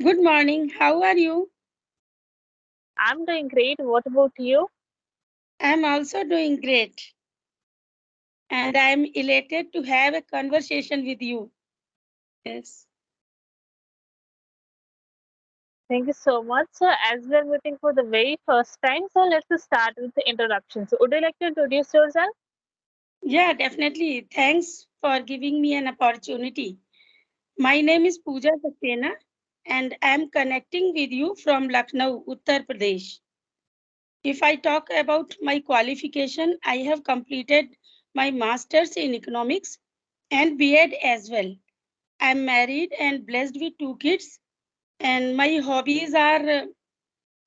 Good morning. How are you? I'm doing great. What about you? I'm also doing great. And I'm elated to have a conversation with you. Yes. Thank you so much. So, as we're meeting for the very first time, so let's just start with the introduction. So, would you like to introduce yourself? Yeah, definitely. Thanks for giving me an opportunity. My name is Pooja Saxena and I'm connecting with you from Lucknow, Uttar Pradesh. If I talk about my qualification, I have completed my master's in economics and B.Ed as well. I'm married and blessed with two kids, and my hobbies are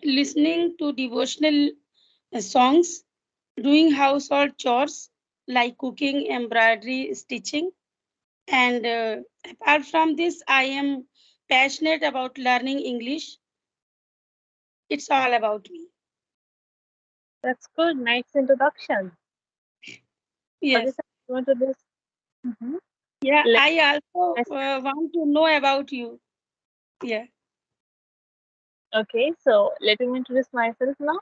listening to devotional songs, doing household chores like cooking, embroidery, stitching. And apart from this, I am passionate about learning English. It's all about me. That's good. Nice introduction. Okay, Yes. so you want to do? Mhm. Yeah, Let I also us want to know about you. Yeah. Okay, so let me introduce myself now.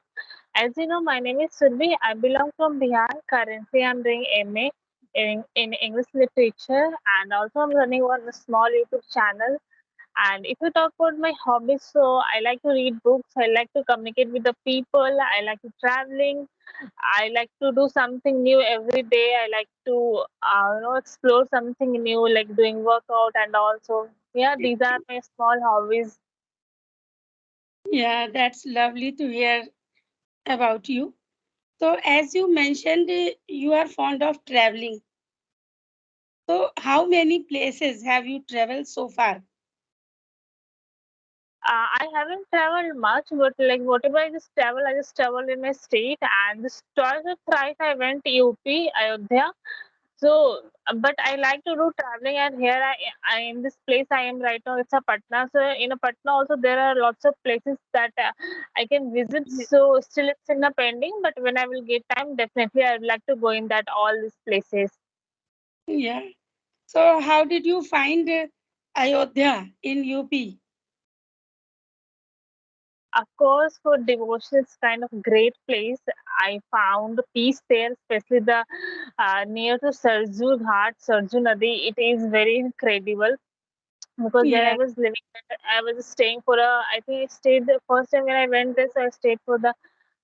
As you know, my name is Surbhi. I belong from Bihar. Currently, I'm doing MA in English literature, and also I'm running one small YouTube channel. And if you talk about my hobbies, so I like to read books, I like to communicate with the people, I like to traveling, I like to do something new every day. I like to explore something new, like doing workout, and also yeah, these are my small hobbies. Yeah, that's lovely to hear about you. So, as you mentioned, you are fond of traveling. So, how many places have you traveled so far? I haven't traveled much, but like whatever I just travel in my state. And this twice or thrice I went to UP, Ayodhya. So, but I like to do traveling, and here I in this place I am right now. It's a Patna. So in a Patna also there are lots of places that I can visit. So still it's in a pending, but when I will get time, definitely I would like to go in that all these places. Yeah. So, how did you find Ayodhya in UP? Of course, for devotion, it's kind of great place. I found peace there, especially the near to Sarju Ghat, Sarju Nadi. It is very incredible because there I Yeah. was living. I was staying for a. I think I stayed the first time when I went there. So I stayed for the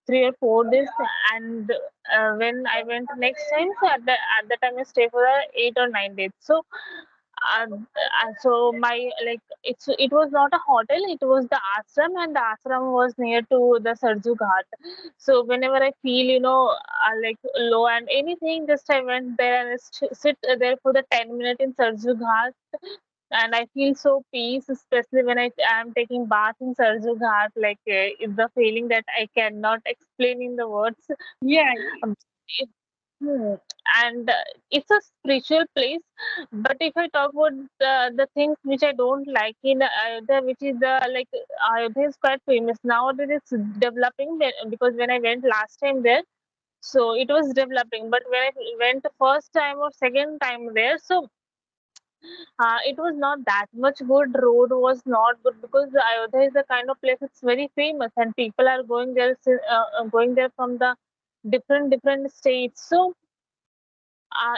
3 or 4 days, and when I went next time, so at the time I stayed for 8 or 9 days. So so my like it was not a hotel, it was the ashram, and the ashram was near to the Sarju Ghat. So whenever I feel like low and anything, just I went there and sit there for the 10 minutes in Sarju Ghat, and I feel so peace, especially when I am taking bath in Sarju Ghat. Like it's the feeling that I cannot explain in the words. Yeah. Um, Hmm. And it's a spiritual place. But if I talk about the things which I don't like in Ayodhya, which is the like Ayodhya is quite famous nowadays. It's developing because when I went last time there, so it was developing. But when I went the first time or second time there, so it was not that much good. Road was not good because Ayodhya is the kind of place it's very famous, and people are going there, going there from the different states. So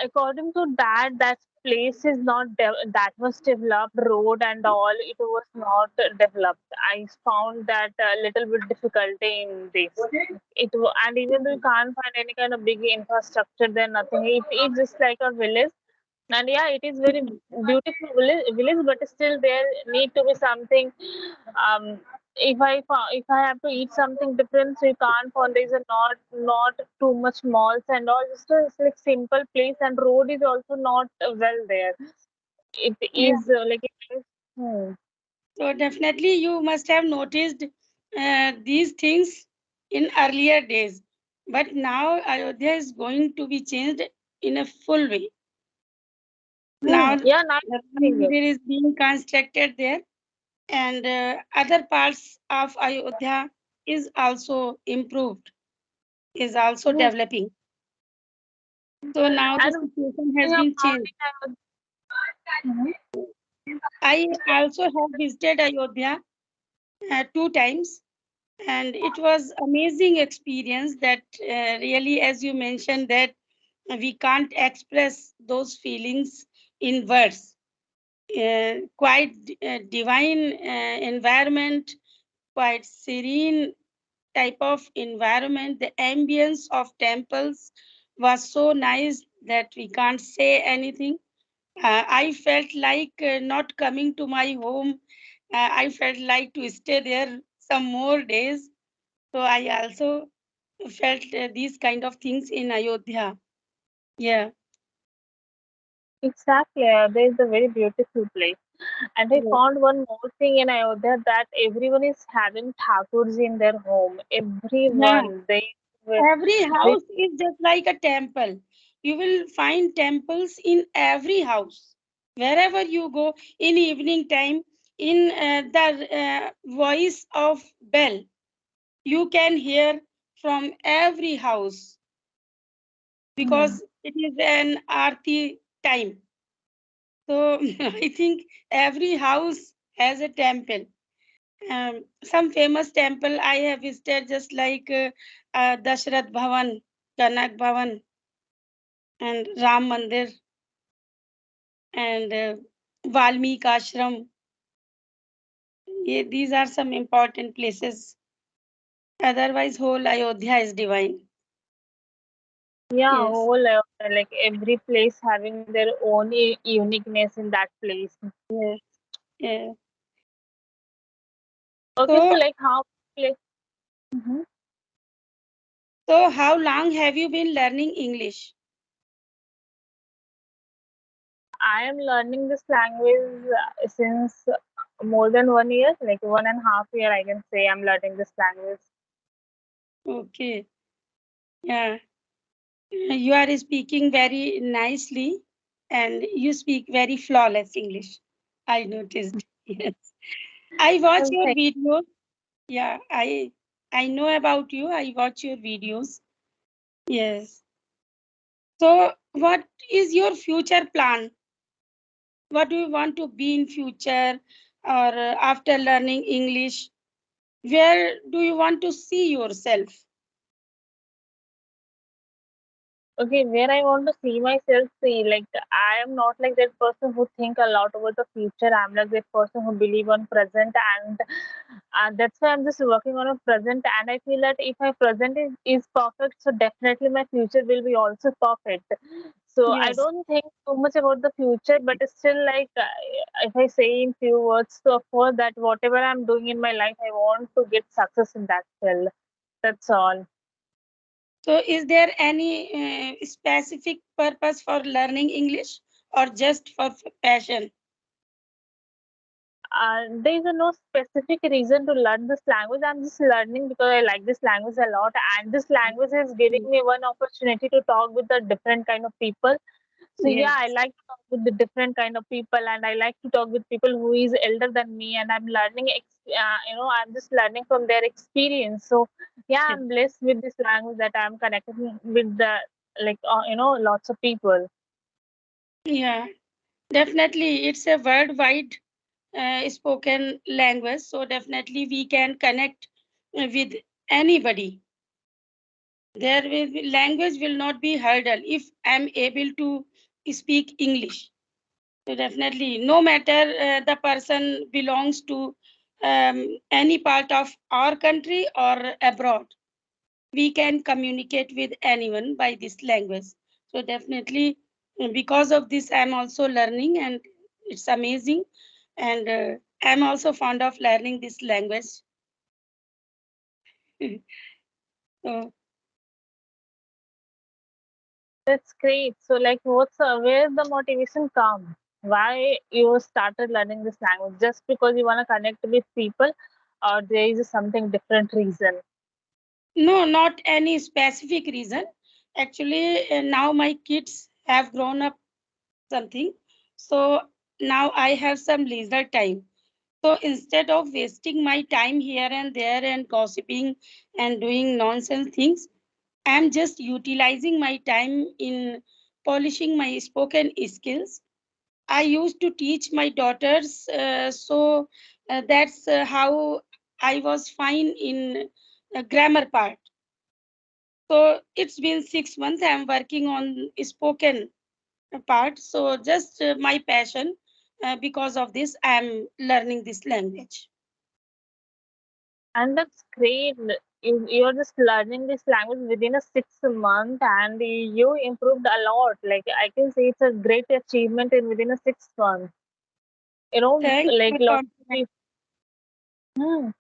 according to that, that place is not that much developed. Road and all, it was not developed. I found that a little bit difficulty in this. And even though you can't find any kind of big infrastructure there, nothing. It's just like a village. And yeah, it is very beautiful village, but still there need to be something. If I have to eat something different, so you can't find. There's a not too much malls and all. Just a like simple place, and road is also not well there. It Yeah. is like it is. Hmm. So, definitely you must have noticed these things in earlier days. But now Ayodhya is going to be changed in a full way. Now, Yeah, nice the Ram thing. Mandir is being constructed there, and other parts of Ayodhya is also improved, is also Hmm. developing. So now the And situation we has have been found changed. it. Mhm. I also have visited Ayodhya 2 times, and it was amazing experience that really, as you mentioned, that we can't express those feelings in words. Quite divine environment, quite serene type of environment. The ambience of temples was so nice that we can't say anything. I felt like not coming to my home. I felt like to stay there some more days. So I also felt these kind of things in Ayodhya. Yeah. Exactly, there is a very beautiful place. And I Yes. found one more thing in Ayodhya that everyone is having Thakurs in their home. Yeah. Everyone, Every they house is just like a temple. You will find temples in every house. Wherever you go in evening time, in the voice of bell, you can hear from every house Hmm. because it is an arti time. So I think every house has a temple. Some famous temple I have visited, just like Dashrath Bhavan, Kanak Bhavan, and Ram Mandir, and Valmiki Ashram. These are some important places. Otherwise, whole Ayodhya is divine. Yeah, Yes, whole like every place having their own uniqueness in that place. yes, yes. Okay, so So, like how place? Mhm. so how long have you been learning English? I am learning this language since more than 1 year, like 1.5 year. I can say I'm learning this language. Okay, yeah. You are speaking very nicely, and you speak very flawless English. I noticed. Yes. I watch And your thank videos. Yeah, I know about you. I watch your videos. Yes. So, what is your future plan? What do you want to be in future, or after learning English? Where do you want to see yourself? Okay, where I want to see myself, see, like I am not like that person who think a lot about the future. I'm like that person who believe on present, and that's why I'm just working on a present. And I feel that if my present is perfect, so definitely my future will be also perfect. So I Yes. don't think too much about the future, but it's still like if I say in few words, so of course that whatever I'm doing in my life, I want to get success in that field. That's all. So, is there any specific purpose for learning English, or just for passion? There is no specific reason to learn this language. I'm just learning because I like this language a lot, and this language is giving me one opportunity to talk with the different kind of people. So yeah, I Yes. like to talk with the different kind of people, and I like to talk with people who is elder than me, and I'm learning. I'm just learning from their experience. So yeah, Yes. I'm blessed with this language that I'm connecting with the lots of people. Yeah, definitely. It's a worldwide spoken language, so definitely we can connect with anybody. There will be, language will not be hurdle if I'm able to speak English. So definitely, no matter the person belongs to any part of our country or abroad, we can communicate with anyone by this language. So definitely, because of this, I'm also learning, and it's amazing. And I'm also fond of learning this language. So, That's great. So, like, where the motivation come? Why you started learning this language? Just because you want to connect with people, or there is something different reason? no, not any specific reason. Actually, now my kids have grown up something. So now I have some leisure time. So instead of wasting my time here and there and gossiping and doing nonsense things, I'm just utilizing my time in polishing my spoken skills. I used to teach my daughters, so that's how I was fine in grammar part. So it's been 6 months. I'm working on spoken part. So just my passion. Because of this, I'm learning this language. And that's great. You're just learning this language within a 6 month, and you improved a lot. Like I can say, it's a great achievement in within a 6 month. Thanks Like for lots of compliment. people. Hmm.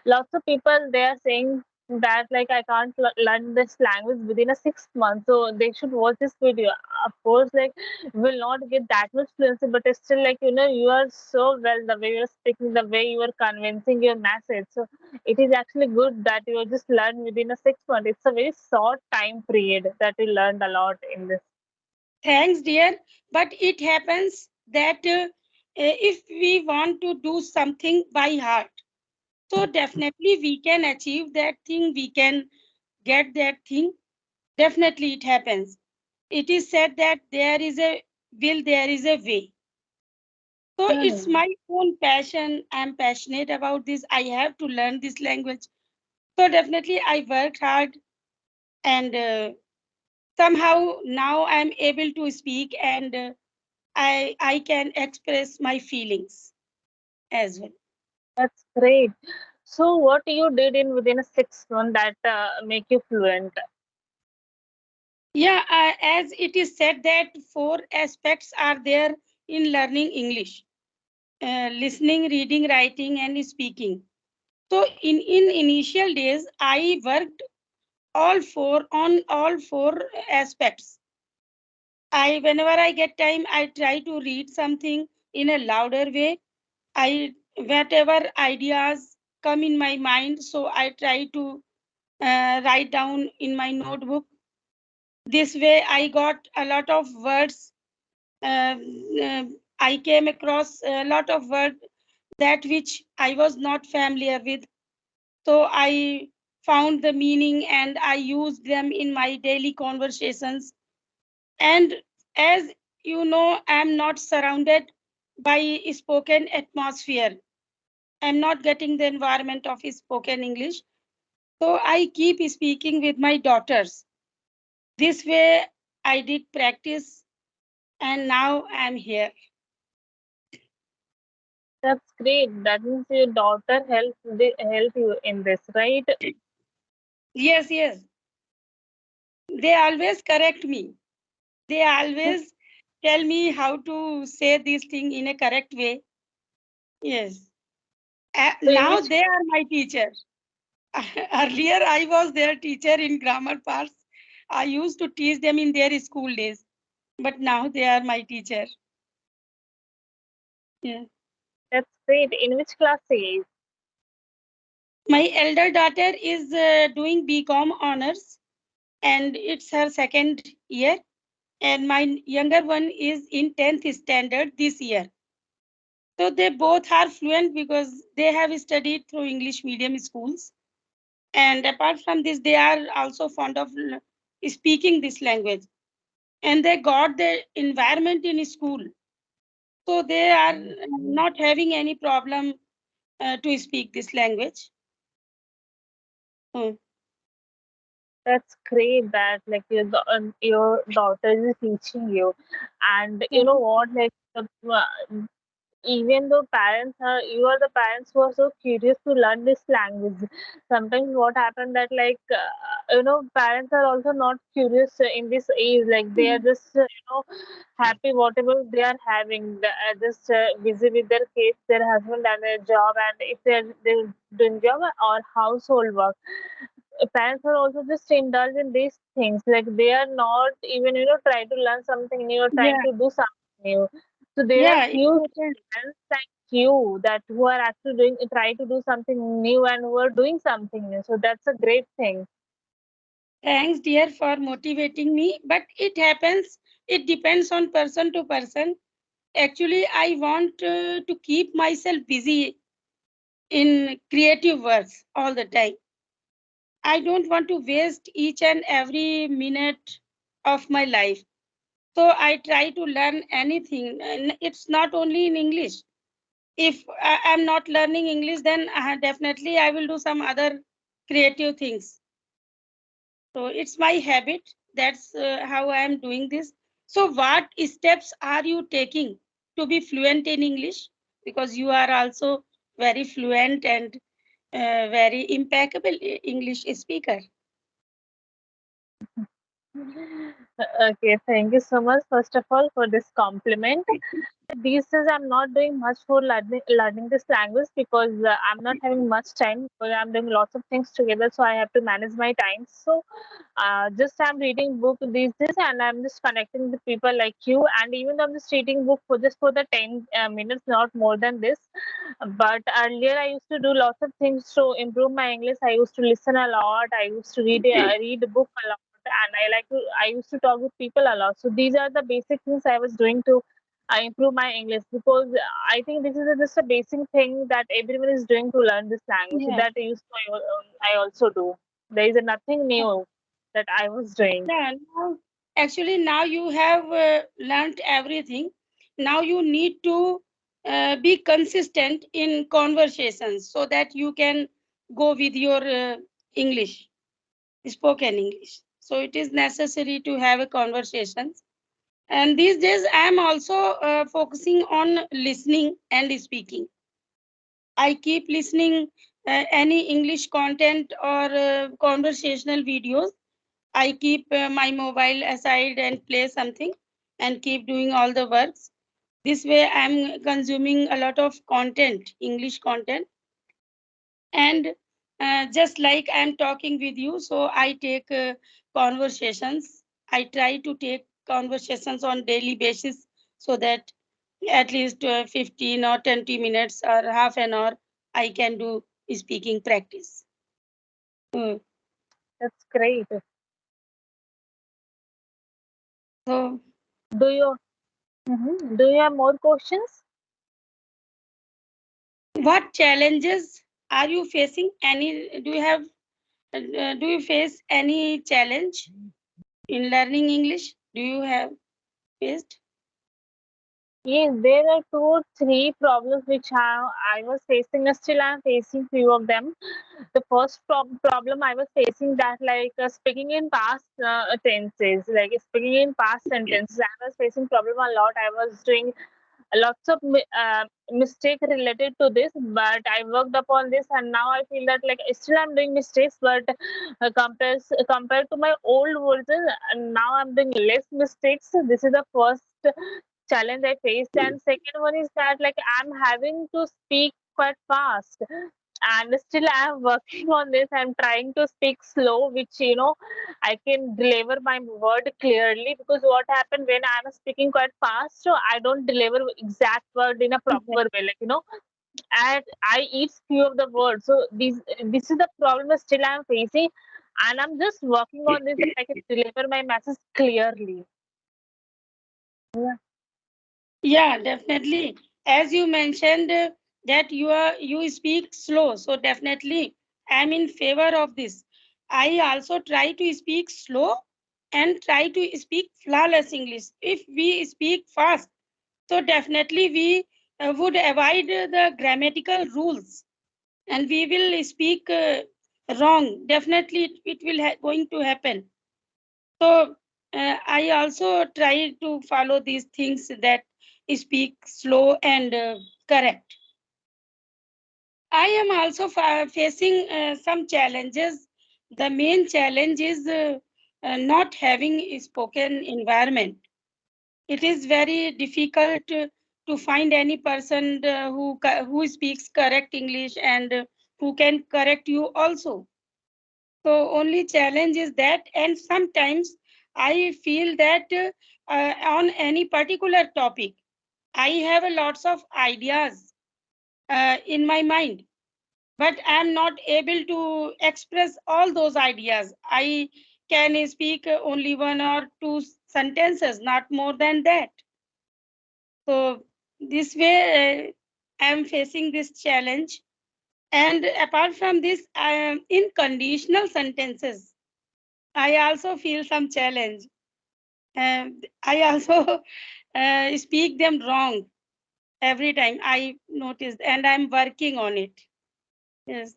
Lots of people they are saying that like I can't learn this language within a 6 month, so they should watch this video. Of course, like will not get that much fluency, but it's still like you are so well the way you're speaking, the way you are convincing your message. So it is actually good that you just learn within a 6 month. It's a very short time period that you learned a lot in this. Thanks, dear. But it happens that if we want to do something by heart, so definitely we can achieve that thing. We can get that thing. Definitely it happens. It is said that there is a will, there is a way. So it's Hmm. my own passion. I'm passionate about this. I have to learn this language. So definitely I worked hard, and somehow now I'm able to speak, and I can express my feelings as well. That's great. So what you did in within a 6 month that make you fluent? Yeah, as it is said that four aspects are there in learning English: listening, reading, writing, and speaking. So in initial days, I worked all four aspects. I whenever I get time, I try to read something in a louder way. I whatever ideas come in my mind, so I try to write down in my notebook. This way, I got a lot of words. Uh, uh, I came across a lot of words that which I was not familiar with. So I found the meaning and I used them in my daily conversations. And as you know, I'm not surrounded by spoken atmosphere. I'm not getting the environment of spoken English. So I keep speaking with my daughters. This way I did practice, and now I'm here. That's great. That means your daughter help you in this, right? Yes, yes. They always correct me. They always tell me how to say this thing in a correct way. Yes. So in Now which they are my teacher. Earlier, I was their teacher in grammar parts. I used to teach them in their school days, but now they are my teacher. Yeah. that's great. In which class she is? My elder daughter is doing BCom honors, and it's her second year. And my younger one is in 10th standard this year. So they both are fluent because they have studied through English medium schools. And apart from this, they are also fond of speaking this language. And they got the environment in school. So they are not having any problem to speak this language. Mm. That's great that like your daughter is teaching you, and you know what, like even though parents are you are the parents who are so curious to learn this language, sometimes what happened that like parents are also not curious in this age, like they are Mm. just happy whatever they are having, they are just busy with their kids, their husband and their job, and if they're doing job or household work, parents are also just indulged in these things, like they are not even try to learn something new or trying Yeah, to do something new. So there are yeah, it few happens. parents like you that who are actually try to do something new and who are doing something new, so that's a great thing. Thanks, dear, for motivating me. But it happens, it depends on person to person. Actually, I want to keep myself busy in creative works all the time. I don't want to waste each and every minute of my life. So I try to learn anything. And it's not only in English. If I'm not learning English, then definitely I will do some other creative things. So it's my habit. That's how I am doing this. So what steps are you taking to be fluent in English? Because you are also very fluent and very impeccable English speaker. Okay, thank you so much, first of all, for this compliment. These days, I'm not doing much for learning this language because I'm not having much time. But I'm doing lots of things together, so I have to manage my time. So, just I'm reading book these days, and I'm just connecting with people like you. And even though I'm just reading book for just for the 10 minutes, not more than this. But earlier, I used to do lots of things to improve my English. I used to listen a lot. I used to read a book a lot, and I used to talk with people a lot. So these are the basic things I was doing to improve my English, because I think this is just a basic thing that everyone is doing to learn this language. So Yeah. that I also do. There is nothing new that I was doing. Yeah, actually, now you have learned everything. Now you need to be consistent in conversations so that you can go with your English, spoken English. So it is necessary to have a conversation. And these days, I am also focusing on listening and speaking. I keep listening any English content or conversational videos. I keep my mobile aside and play something and keep doing all the works. This way, I'm consuming a lot of content, English content, and just like I'm talking with you, so I take conversations. I try to take conversations on daily basis so that at least 15 or 20 minutes or half an hour I can do speaking practice. Uh, That's great. So, Do you do you have more questions? what challenges are you facing? Any do you face any challenge in learning English? Do you have faced? Yes, there are two or three problems which I was facing, and still I'm facing few of them. The first problem I was facing, that like speaking in past tenses, like speaking in past sentences, I was facing problem a lot. I was doing lots of mistake related to this, but I worked upon this, and now I feel that like still I'm doing mistakes, but compared to my old version, and now I'm doing less mistakes. So this is the first challenge I faced, and second one is that like I'm having to speak quite fast, and still I'm working on this. I'm trying to speak slow, which I can deliver my word clearly, because what happened when I'm speaking quite fast, so I don't deliver exact word in a proper way, like and I eat few of the words. So this is the problem that still I'm facing, and I'm just working on this that I can deliver my message clearly. Yeah. Yeah, definitely. As you mentioned that you speak slow, so definitely I'm in favor of this. I also try to speak slow and try to speak flawless English. If we speak fast, so definitely we would avoid the grammatical rules and we will speak wrong. Definitely it will going to happen. So I also try to follow these things that speak slow and correct. I am also facing some challenges. The main challenge is not having a spoken environment. It is very difficult to find any person who speaks correct English and who can correct you also. So only challenge is that, and sometimes I feel that on any particular topic, I have a lots of ideas in my mind, but I am not able to express all those ideas. I can speak only one or two sentences, not more than that. So this way, I am facing this challenge. And apart from this, I am in conditional sentences. I also feel some challenge I also speak them wrong every time. I noticed, and I'm working on it. Yes.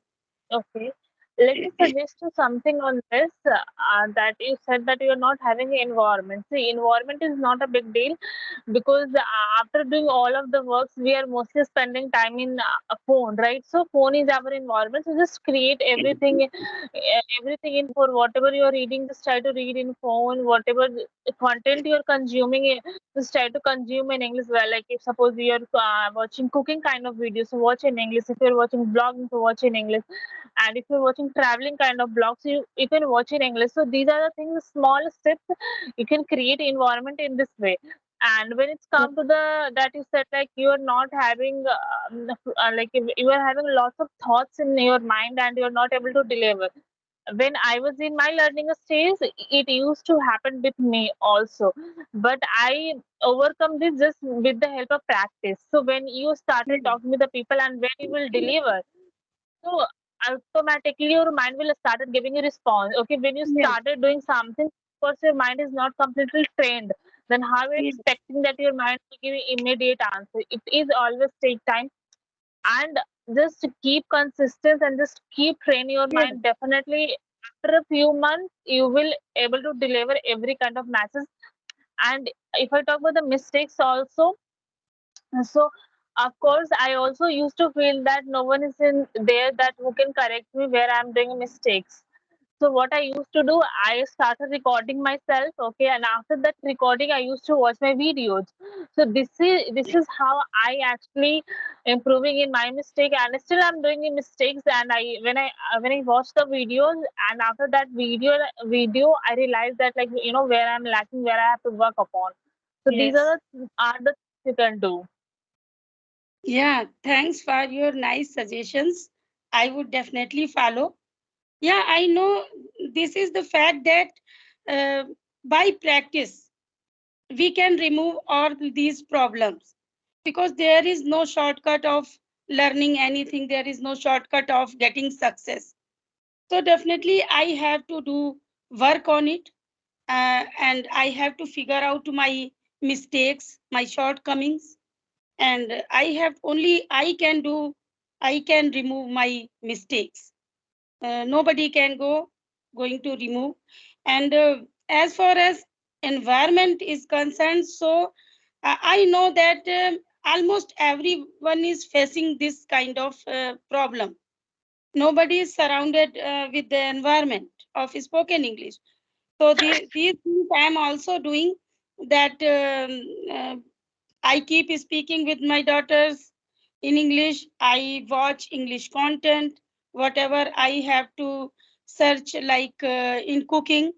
Okay. Let me suggest you something on this that you said that you're not having an environment. See, environment is not a big deal because after doing all of the works, we are mostly spending time in a phone, right? So phone is our environment. So just create everything in for whatever you are reading. Just try to read in phone. Whatever content you are consuming, just try to consume in English. Well, like if suppose you are watching cooking kind of videos, so watch in English. If you're watching blogging, so watch in English. And if you're watching traveling kind of blogs, you can watch in English. So these are the things, small steps you can create environment in this way. And when it's come to the that you said like you are not having like if you are having lots of thoughts in your mind and you're not able to deliver. When I was in my learning stage, it used to happen with me also, but I overcome this just with the help of practice. So when you started Yes. talking with the people and when you will deliver, so automatically your mind will started giving a response. Okay, when you Yes. started doing something, of course your mind is not completely trained. Then how are you Yes. expecting that your mind will give you immediate answer? It is always take time, and just keep consistent and just keep train your Yes. mind. Definitely after a few months you will able to deliver every kind of matches. And if I talk about the mistakes also, so of course, I also used to feel that no one is in there that who can correct me where I'm doing mistakes. So what I used to do, I started recording myself, okay, and after that recording, I used to watch my videos. So this is how I actually improving in my mistake, and still I'm doing the mistakes. And when I watch the videos, and after that video, I realized that like where I'm lacking, where I have to work upon. So these Yes. are the things you can do. Yeah. Thanks for your nice suggestions. I would definitely follow. Yeah, I know this is the fact that uh, by practice we can remove all these problems, because there is no shortcut of learning anything. There is no shortcut of getting success. So definitely I have to do work on it, and I have to figure out my mistakes, my shortcomings, and I can remove my mistakes. Nobody can going to remove. And as far as environment is concerned, so I know that almost everyone is facing this kind of problem. Nobody is surrounded with the environment of spoken English. So these things I am also doing, that I keep speaking with my daughters in English. I watch English content, whatever I have to search, like in cooking.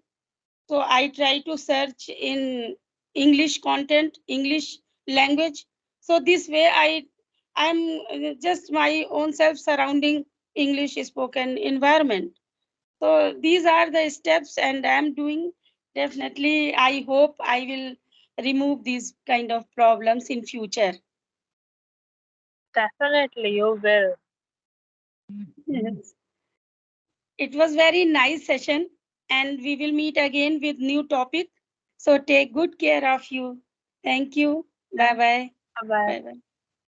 So I try to search in English content, English language. So this way I'm just my own self surrounding English spoken environment. So these are the steps, and I'm doing. Definitely, I hope I will remove these kind of problems in future. Definitely, you will. Yes. It was very nice session, and we will meet again with new topic. So take good care of you. Thank you. Bye Thank bye. you. Bye. Bye bye.